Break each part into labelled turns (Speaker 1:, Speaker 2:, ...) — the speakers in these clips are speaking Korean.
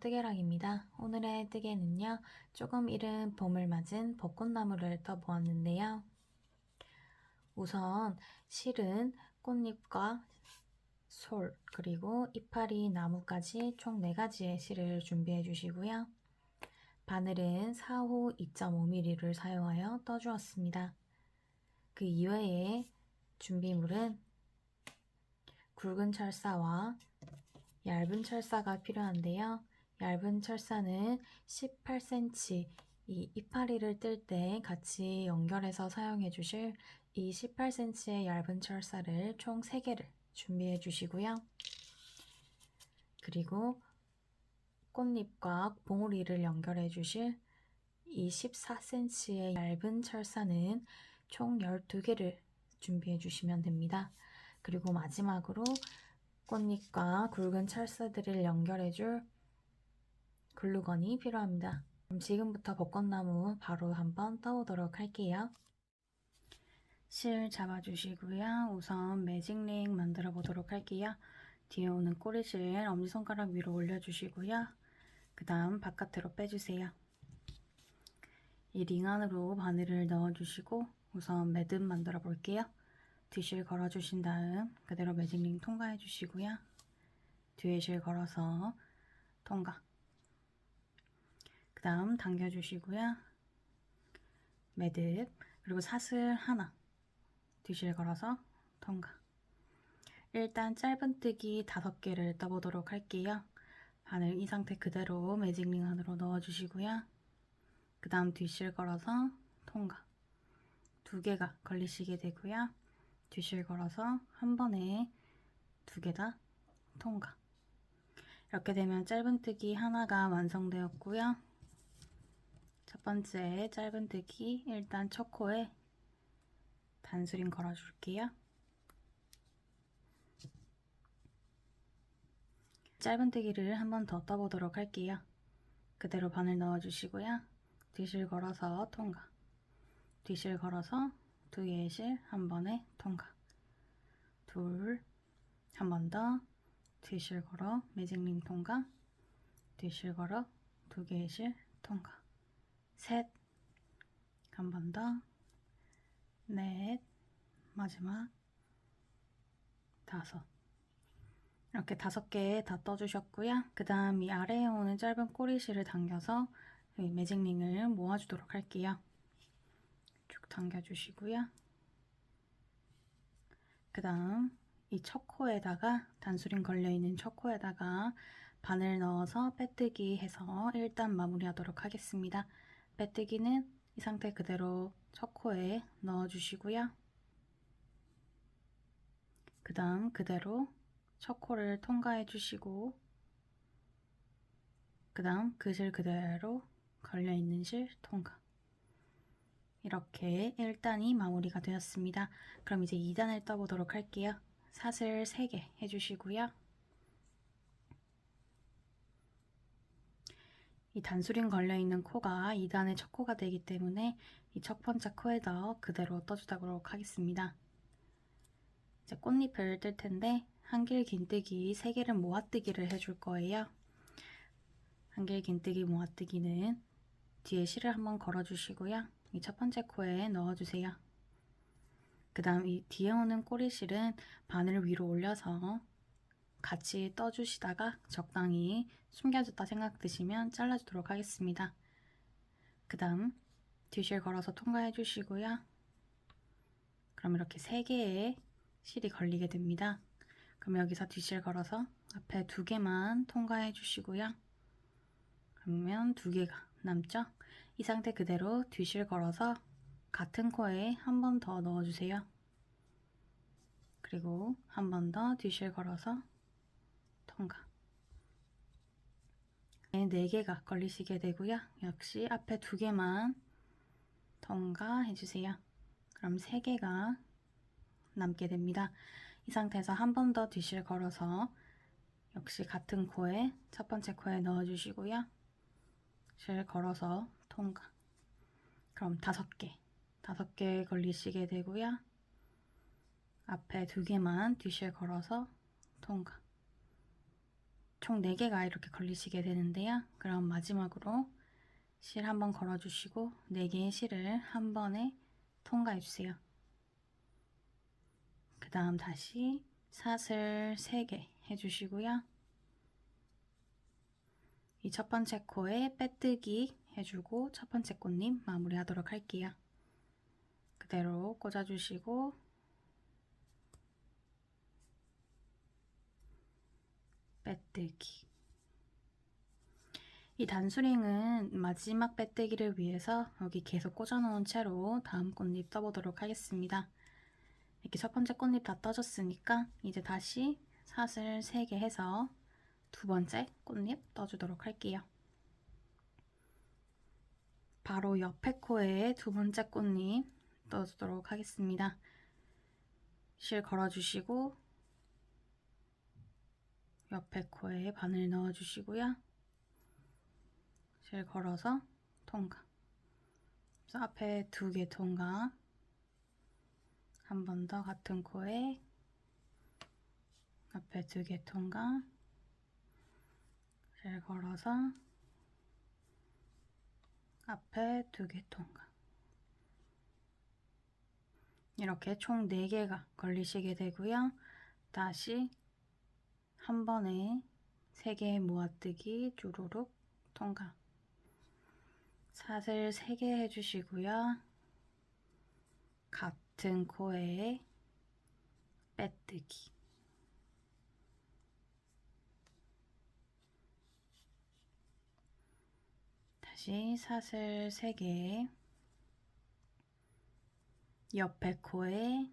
Speaker 1: 뜨개랑입니다. 오늘의 뜨개는요, 조금 이른 봄을 맞은 벚꽃나무를 떠보았는데요. 우선 실은 꽃잎과 솔, 그리고 이파리, 나무까지 총 4가지의 실을 준비해 주시고요. 바늘은 4호 2.5mm를 사용하여 떠주었습니다. 그 이외에 준비물은 굵은 철사와 얇은 철사가 필요한데요. 얇은 철사는 18cm, 이 이파리를 뜰 때 같이 연결해서 사용해 주실 이 18cm의 얇은 철사를 총 3개를 준비해 주시고요. 그리고 꽃잎과 봉우리를 연결해 주실 이 14cm의 얇은 철사는 총 12개를 준비해 주시면 됩니다. 그리고 마지막으로 꽃잎과 굵은 철사들을 연결해줄 글루건이 필요합니다. 그럼 지금부터 벚꽃나무 바로 한번 떠보도록 할게요. 실 잡아주시고요. 우선 매직링 만들어 보도록 할게요. 뒤에 오는 꼬리실 엄지손가락 위로 올려주시고요. 그 다음 바깥으로 빼주세요. 이 링 안으로 바늘을 넣어주시고 우선 매듭 만들어 볼게요. 뒤실 걸어주신 다음 그대로 매직링 통과해 주시고요. 뒤에 실 걸어서 통과. 그 다음 당겨주시고요. 매듭, 그리고 사슬 하나, 뒤실 걸어서 통과. 일단 짧은뜨기 5개를 떠보도록 할게요. 바늘 이 상태 그대로 매직링 안으로 넣어주시고요. 그 다음 뒤실 걸어서 통과. 2개가 걸리시게 되고요. 뒤실 걸어서 한 번에 2개 다 통과. 이렇게 되면 짧은뜨기 하나가 완성되었고요. 첫 번째 짧은뜨기 일단 첫 코에 단수링 걸어줄게요. 짧은뜨기를 한 번 더 떠보도록 할게요. 그대로 바늘 넣어주시고요. 뒤실 걸어서 통과. 뒤실 걸어서 2개의 실 한 번에 통과. 둘, 한 번 더. 뒤실 걸어 매직링 통과. 뒤실 걸어 2개의 실 통과. 셋, 한 번 더. 넷, 마지막 5. 이렇게 5개 다 떠주셨고요. 그 다음 이 아래에 오는 짧은 꼬리실을 당겨서 여기 매직링을 모아주도록 할게요. 쭉 당겨주시고요. 그 다음 이 첫 코에다가 단수링 걸려있는 첫 코에다가 바늘 넣어서 빼뜨기 해서 일단 마무리하도록 하겠습니다. 빼뜨기는 이 상태 그대로 첫 코에 넣어주시고요. 그 다음 그대로 첫 코를 통과해 주시고 그 다음 그 실 그대로 걸려있는 실 통과. 이렇게 1단이 마무리가 되었습니다. 그럼 이제 2단을 떠보도록 할게요. 사슬 3개 해주시고요. 이 단수링 걸려있는 코가 2단의 첫 코가 되기 때문에 이 첫 번째 코에다 그대로 떠주도록 하겠습니다. 이제 꽃잎을 뜰 텐데 한길 긴뜨기 3개를 모아뜨기를 해줄 거예요. 한길 긴뜨기 모아뜨기는 뒤에 실을 한번 걸어주시고요. 이 첫 번째 코에 넣어주세요. 그 다음 이 뒤에 오는 꼬리실은 바늘을 위로 올려서 같이 떠주시다가 적당히 숨겨졌다 생각 드시면 잘라주도록 하겠습니다. 그 다음 뒤실 걸어서 통과해 주시고요. 그럼 이렇게 3개의 실이 걸리게 됩니다. 그럼 여기서 뒤실 걸어서 앞에 2개만 통과해 주시고요. 그러면 2개가 남죠? 이 상태 그대로 뒤실 걸어서 같은 코에 한 번 더 넣어주세요. 그리고 한 번 더 뒤실 걸어서 통과. 4개가 걸리시게 되고요. 역시 앞에 2개만 통과해주세요. 그럼 3개가 남게 됩니다. 이 상태에서 한 번 더 뒤실 걸어서 역시 같은 코에 첫 번째 코에 넣어주시고요. 실 걸어서 통과. 그럼 5개 걸리시게 되고요. 앞에 2개만 뒤실 걸어서 통과. 총 4개가 이렇게 걸리시게 되는데요. 그럼 마지막으로 실 한번 걸어주시고 4개의 실을 한 번에 통과해주세요. 그 다음 다시 사슬 3개 해주시고요. 이 첫 번째 코에 빼뜨기 해주고 첫 번째 꽃잎 마무리하도록 할게요. 그대로 꽂아주시고 빼뜨기. 이 단수링은 마지막 빼뜨기를 위해서 여기 계속 꽂아놓은 채로 다음 꽃잎 떠보도록 하겠습니다. 이렇게 첫 번째 꽃잎 다 떠졌으니까 이제 다시 사슬 3개 해서 두 번째 꽃잎 떠주도록 할게요. 바로 옆에 코에 두 번째 꽃잎 떠주도록 하겠습니다. 실 걸어주시고 옆에 코에 바늘 넣어주시고요. 실 걸어서 통과. 그래서 앞에 2개 통과. 한 번 더 같은 코에 앞에 2개 통과. 실 걸어서 앞에 2개 통과. 이렇게 총 4개가 걸리시게 되고요. 다시 한 번에 3개의 모아뜨기 주르륵 통과. 사슬 3개 해주시고요. 같은 코에 빼뜨기. 다시 사슬 3개. 옆에 코에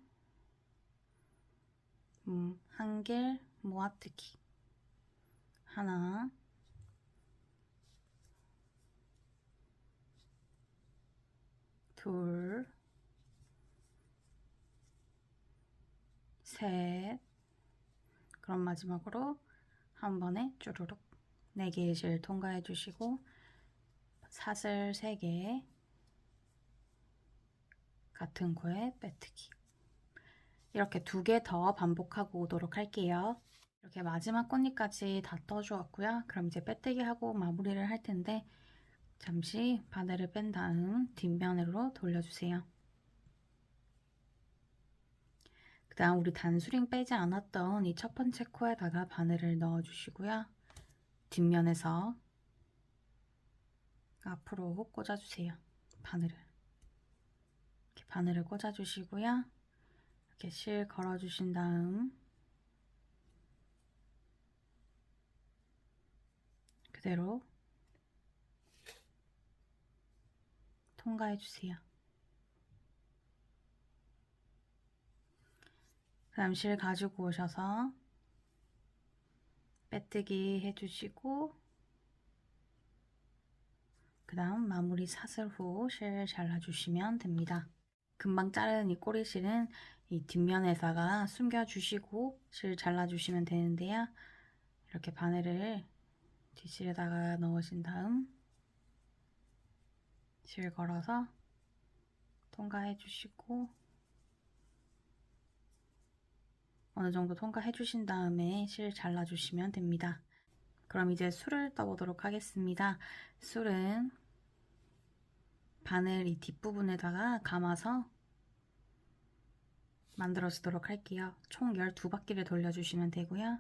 Speaker 1: 한길 모아뜨기. 하나, 둘, 셋. 그럼 마지막으로 한 번에 쭈루룩 4개의 실 통과해 주시고 사슬 3개 같은 코에 빼뜨기. 이렇게 2개 더 반복하고 오도록 할게요. 이렇게 마지막 꽃잎까지 다 떠주었고요. 그럼 이제 빼뜨기 하고 마무리를 할 텐데 잠시 바늘을 뺀 다음 뒷면으로 돌려주세요. 그 다음 우리 단수링 빼지 않았던 이 첫 번째 코에다가 바늘을 넣어주시고요. 뒷면에서 앞으로 꽂아주세요. 바늘을. 이렇게 바늘을 꽂아주시고요. 이렇게 실 걸어주신 다음 그대로 통과해주세요. 그 다음 실 가지고 오셔서 빼뜨기 해주시고 그 다음 마무리 사슬 후 실 잘라주시면 됩니다. 금방 자른 이 꼬리실은 이 뒷면에다가 숨겨주시고 실 잘라주시면 되는데요. 이렇게 바늘을 뒷실에다가 넣으신 다음 실 걸어서 통과해 주시고 어느 정도 통과해 주신 다음에 실 잘라 주시면 됩니다. 그럼 이제 술을 떠보도록 하겠습니다. 술은 바늘 이 뒷부분에다가 감아서 만들어 주도록 할게요. 총 12바퀴를 돌려주시면 되고요.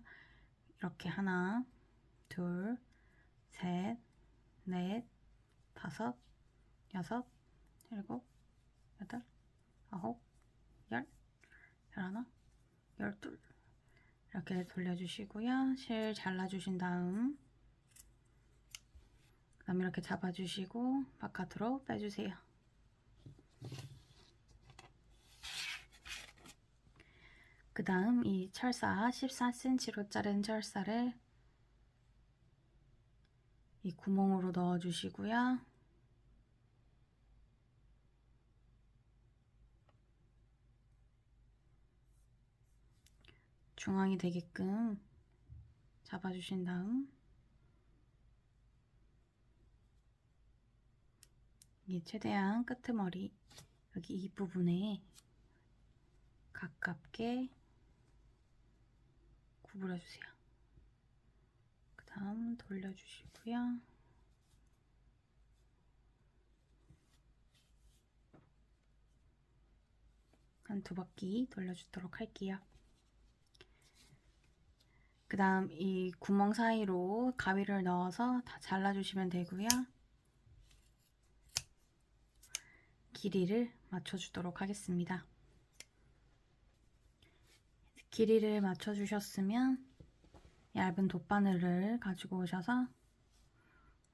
Speaker 1: 이렇게 하나, 둘, 셋, 넷, 다섯, 여섯, 일곱, 여덟, 아홉, 열, 열하나, 열둘 이렇게 돌려주시고요. 실 잘라주신 다음 그 다음에 이렇게 잡아주시고 바깥으로 빼주세요. 그 다음 이 철사 14cm로 자른 철사를 이 구멍으로 넣어주시고요. 중앙이 되게끔 잡아주신 다음 이 최대한 끄트머리 여기 이 부분에 가깝게 구부려주세요. 다음 돌려주시고요. 한 2바퀴 돌려주도록 할게요. 그 다음 이 구멍 사이로 가위를 넣어서 다 잘라주시면 되고요. 길이를 맞춰주도록 하겠습니다. 길이를 맞춰주셨으면 얇은 돗바늘을 가지고 오셔서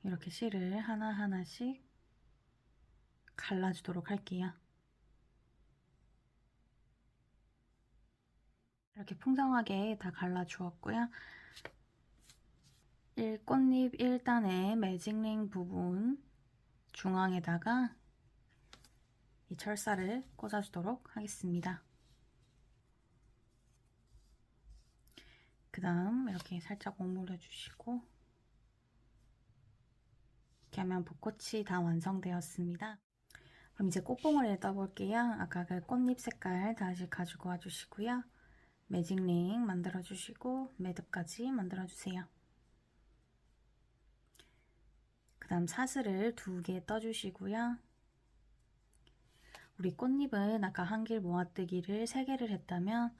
Speaker 1: 이렇게 실을 하나하나씩 갈라주도록 할게요. 이렇게 풍성하게 다 갈라주었고요. 꽃잎 1단의 매직링 부분 중앙에다가 이 철사를 꽂아주도록 하겠습니다. 그 다음 이렇게 살짝 오므려 주시고 이렇게 하면 벚꽃이 다 완성되었습니다. 그럼 이제 꽃봉오리를 떠볼게요. 아까 그 꽃잎 색깔 다시 가지고 와주시고요. 매직링 만들어주시고 매듭까지 만들어주세요. 그 다음 사슬을 2개 떠주시고요. 우리 꽃잎은 아까 한길 모아뜨기를 3개를 했다면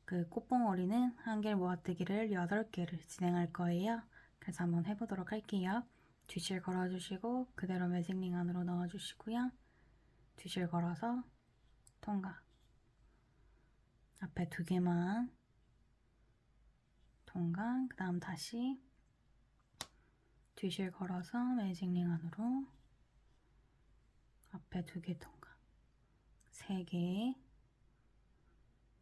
Speaker 1: 그 꽃봉오리는 한길 모아뜨기를 8개를 진행할 거예요. 그래서 한번 해보도록 할게요. 뒤실 걸어주시고 그대로 매직링 안으로 넣어주시고요. 뒤실 걸어서 통과. 앞에 2개만 통과. 그 다음 다시 뒤실 걸어서 매직링 안으로 앞에 2개 통과. 3개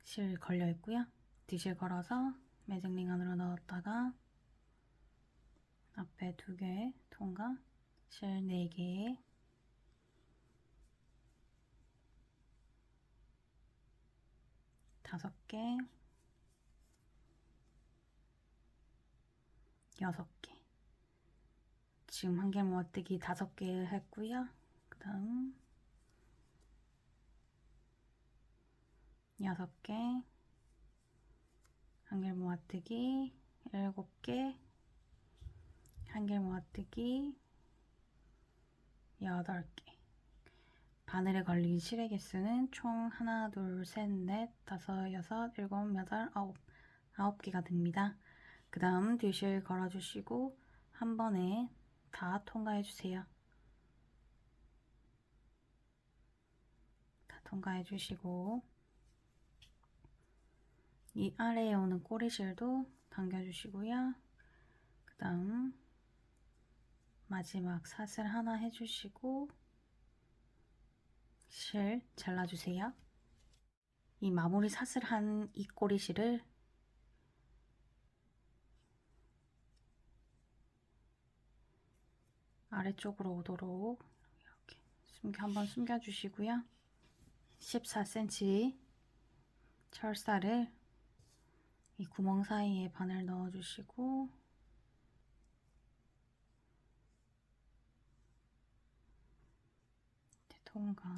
Speaker 1: 실 걸려 있고요. 뒤실 걸어서 매직링 안으로 넣었다가 앞에 2개 통과. 실 4개 5개 6개 지금 한길 모아뜨기 5개 했고요. 그 다음 6개 한길 모아뜨기 7개 한길 모아뜨기 8개 바늘에 걸린 실의 개수는 총 1, 2, 3, 4, 5, 6, 7, 8, 9개가 됩니다. 그 다음 뒤실 걸어주시고 한 번에 다 통과해주세요. 다 통과해주시고 이 아래에 오는 꼬리실도 당겨주시고요. 그 다음 마지막 사슬 하나 해주시고 실 잘라주세요. 이 마무리 사슬한 이 꼬리실을 아래쪽으로 오도록 이렇게 한번 숨겨주시고요. 14cm 철사를 이 구멍 사이에 바늘 넣어주시고 통과.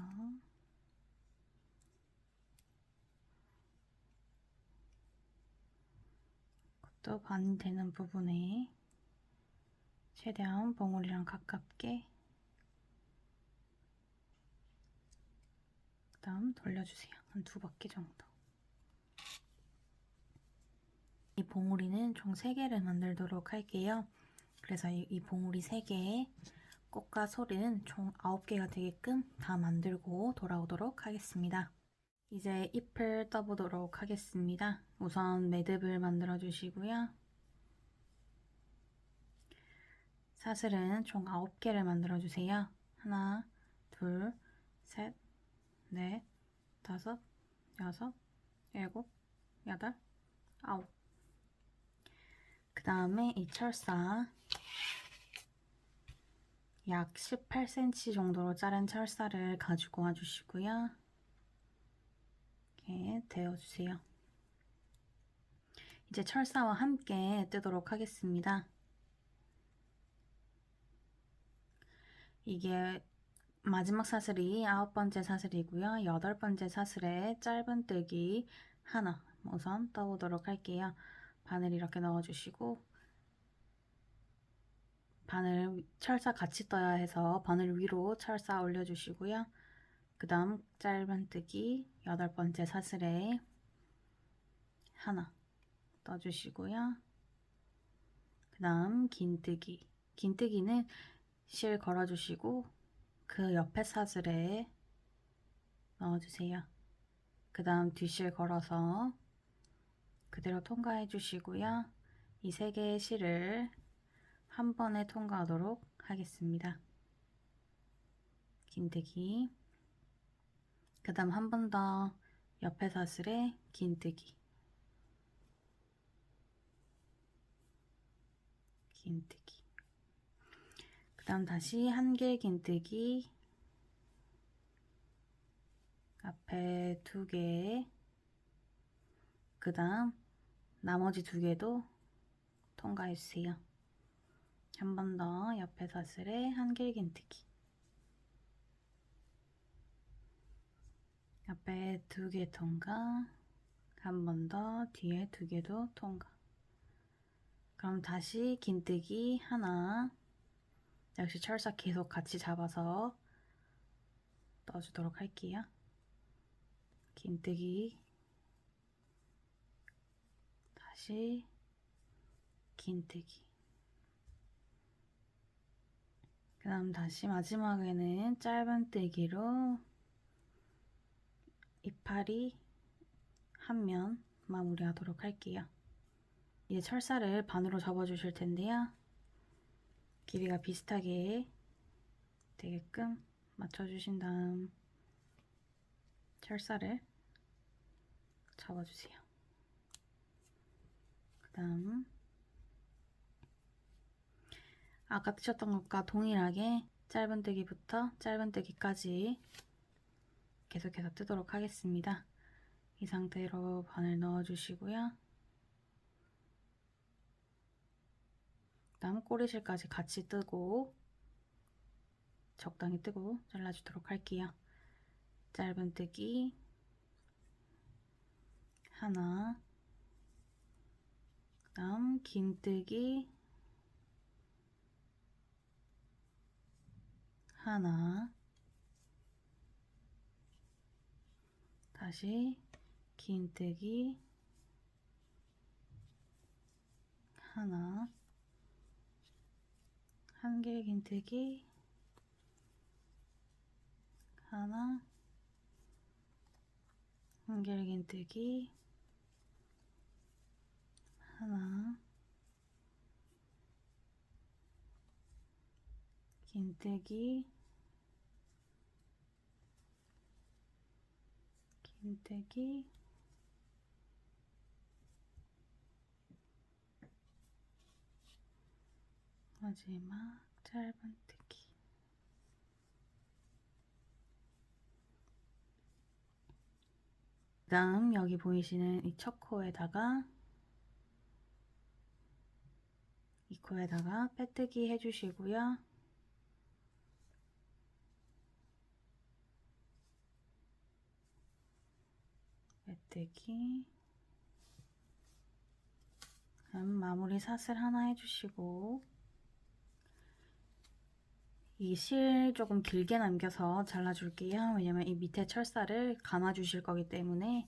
Speaker 1: 그것도 반 되는 부분에 최대한 봉우리랑 가깝게 그 다음 돌려주세요. 한 2바퀴 정도. 이 봉우리는 총 3개를 만들도록 할게요. 그래서 이 봉우리 3개에 꽃과 소리는 총 9개가 되게끔 다 만들고 돌아오도록 하겠습니다. 이제 잎을 떠보도록 하겠습니다. 우선 매듭을 만들어 주시고요. 사슬은 총 9개를 만들어 주세요. 하나, 둘, 셋, 넷, 5, 6, 7, 8, 9. 그 다음에 이 철사 약 18cm 정도로 자른 철사를 가지고 와주시고요. 이렇게 대어주세요. 이제 철사와 함께 뜨도록 하겠습니다. 이게 마지막 사슬이 9번째 사슬이고요. 8번째 사슬에 짧은 뜨기 하나 우선 떠보도록 할게요. 바늘 이렇게 넣어주시고 바늘 철사 같이 떠야 해서 바늘 위로 철사 올려주시고요. 그 다음 짧은뜨기 8번째 사슬에 하나 떠주시고요. 그 다음 긴뜨기. 긴뜨기는 실 걸어주시고 그 옆에 사슬에 넣어주세요. 그 다음 뒷실 걸어서 그대로 통과해 주시고요. 이 세 개의 실을 한 번에 통과하도록 하겠습니다. 긴뜨기. 그 다음 한 번 더 옆에 사슬에 긴뜨기. 긴뜨기. 그 다음 다시 한길 긴뜨기. 앞에 2개. 그 다음 나머지 2개도 통과해 주세요. 한 번 더 옆에 사슬에 한길 긴뜨기. 앞에 2개 통과. 한 번 더 뒤에 2개도 통과. 그럼 다시 긴뜨기 하나. 역시 철사 계속 같이 잡아서 떠주도록 할게요. 긴뜨기. 다시 긴뜨기. 그 다음 다시 마지막에는 짧은뜨기로 이파리 한 면 마무리하도록 할게요. 이제 철사를 반으로 접어주실 텐데요. 길이가 비슷하게 되게끔 맞춰주신 다음 철사를 접어주세요. 그 다음 아까 뜨셨던 것과 동일하게 짧은뜨기부터 짧은뜨기까지 계속해서 뜨도록 하겠습니다. 이 상태로 바늘 넣어주시고요. 그 다음 꼬리실까지 같이 뜨고 적당히 뜨고 잘라주도록 할게요. 짧은뜨기 하나, 그 다음 긴뜨기 하나, 다시 긴뜨기 하나, 한길 긴뜨기 하나, 한길 긴뜨기 하나, 긴뜨기 긴뜨기 마지막 짧은뜨기. 그 다음 여기 보이시는 이 첫 코에다가 이 코에다가 빼뜨기 해주시고요. 빼뜨기. 그럼 마무리 사슬 하나 해주시고 이 실 조금 길게 남겨서 잘라줄게요. 왜냐면 이 밑에 철사를 감아 주실 거기 때문에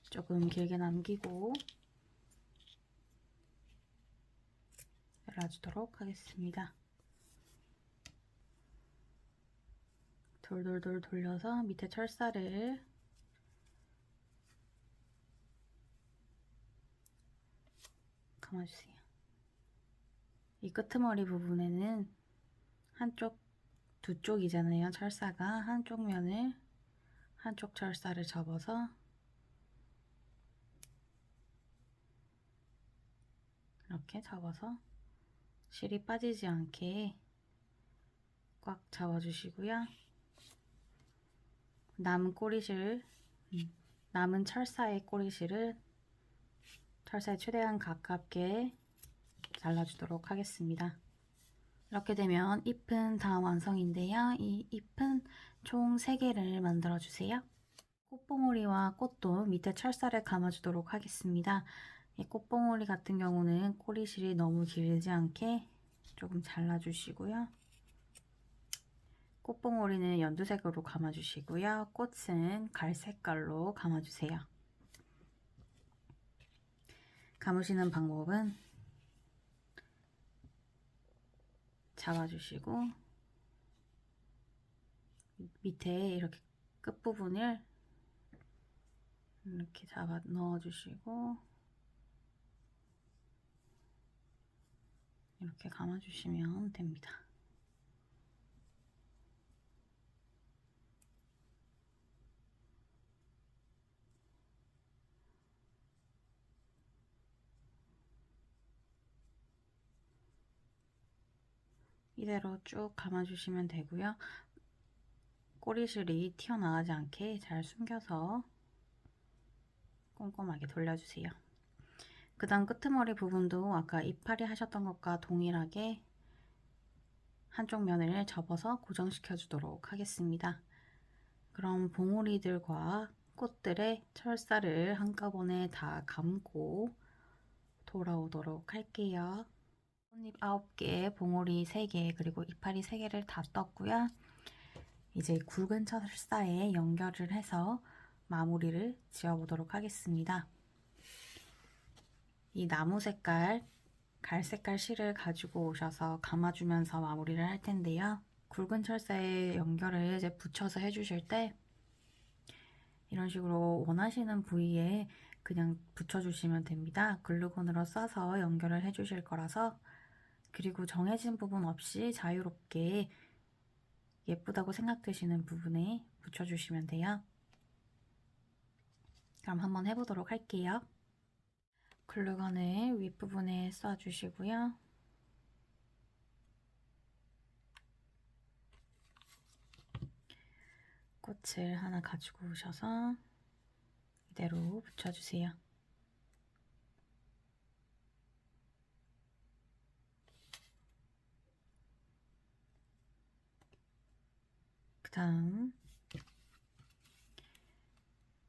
Speaker 1: 조금 길게 남기고 잘라주도록 하겠습니다. 돌돌돌 돌려서 밑에 철사를 감아주세요. 이 끄트머리 부분에는 한쪽, 두 쪽이잖아요. 철사가 한쪽 면을 한쪽 철사를 접어서 이렇게 접어서 실이 빠지지 않게 꽉 잡아주시고요. 남은 꼬리실, 남은 철사의 꼬리실을 철사에 최대한 가깝게 잘라주도록 하겠습니다. 이렇게 되면 잎은 다 완성인데요. 이 잎은 총 3개를 만들어 주세요. 꽃봉오리와 꽃도 밑에 철사를 감아주도록 하겠습니다. 이 꽃봉오리 같은 경우는 꼬리실이 너무 길지 않게 조금 잘라주시고요. 꽃봉오리는 연두색으로 감아주시고요. 꽃은 갈색깔로 감아주세요. 감으시는 방법은 잡아주시고 밑에 이렇게 끝부분을 이렇게 잡아 넣어주시고 이렇게 감아주시면 됩니다. 이대로 쭉 감아주시면 되고요. 꼬리실이 튀어나가지 않게 잘 숨겨서 꼼꼼하게 돌려주세요. 그 다음 끄트머리 부분도 아까 이파리 하셨던 것과 동일하게 한쪽 면을 접어서 고정시켜 주도록 하겠습니다. 그럼 봉오리들과 꽃들의 철사를 한꺼번에 다 감고 돌아오도록 할게요. 꽃잎 9개, 봉오리 3개, 그리고 이파리 3개를 다 떴고요. 이제 굵은 철사에 연결을 해서 마무리를 지어보도록 하겠습니다. 이 나무 색깔, 갈색깔 실을 가지고 오셔서 감아주면서 마무리를 할 텐데요. 굵은 철사에 연결을 이제 붙여서 해주실 때 이런 식으로 원하시는 부위에 그냥 붙여주시면 됩니다. 글루건으로 싸서 연결을 해주실 거라서. 그리고 정해진 부분 없이 자유롭게 예쁘다고 생각되시는 부분에 붙여주시면 돼요. 그럼 한번 해보도록 할게요. 글루건을 윗부분에 쏴주시고요. 꽃을 하나 가지고 오셔서 이대로 붙여주세요. 그 다음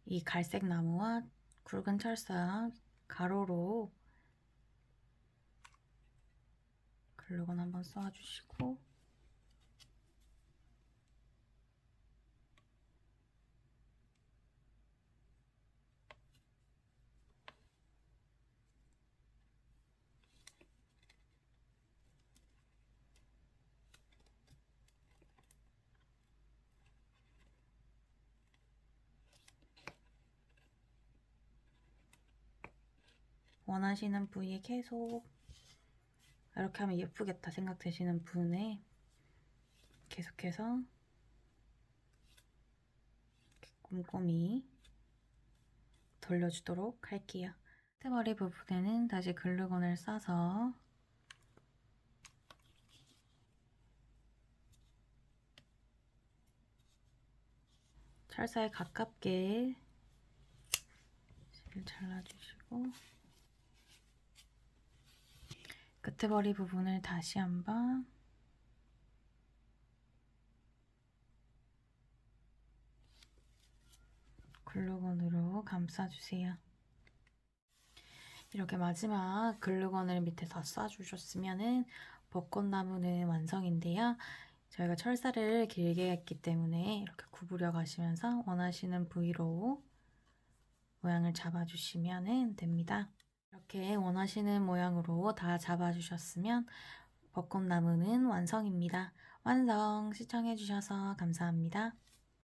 Speaker 1: 이 갈색 나무와 굵은 철사 가로로 글루건 한번 쏴주시고 원하시는 부위에 계속 이렇게 하면 예쁘겠다 생각되시는 부분에 계속해서 꼼꼼히 돌려주도록 할게요. 끝머리 부분에는 다시 글루건을 싸서 철사에 가깝게 실을 잘라주시고 끝머리 부분을 다시 한번 글루건으로 감싸주세요. 이렇게 마지막 글루건을 밑에 다 쏴주셨으면은 벚꽃나무는 완성인데요. 저희가 철사를 길게 했기 때문에 이렇게 구부려 가시면서 원하시는 부위로 모양을 잡아주시면 됩니다. 이렇게 원하시는 모양으로 다 잡아주셨으면 벚꽃나무는 완성입니다. 완성! 시청해주셔서 감사합니다.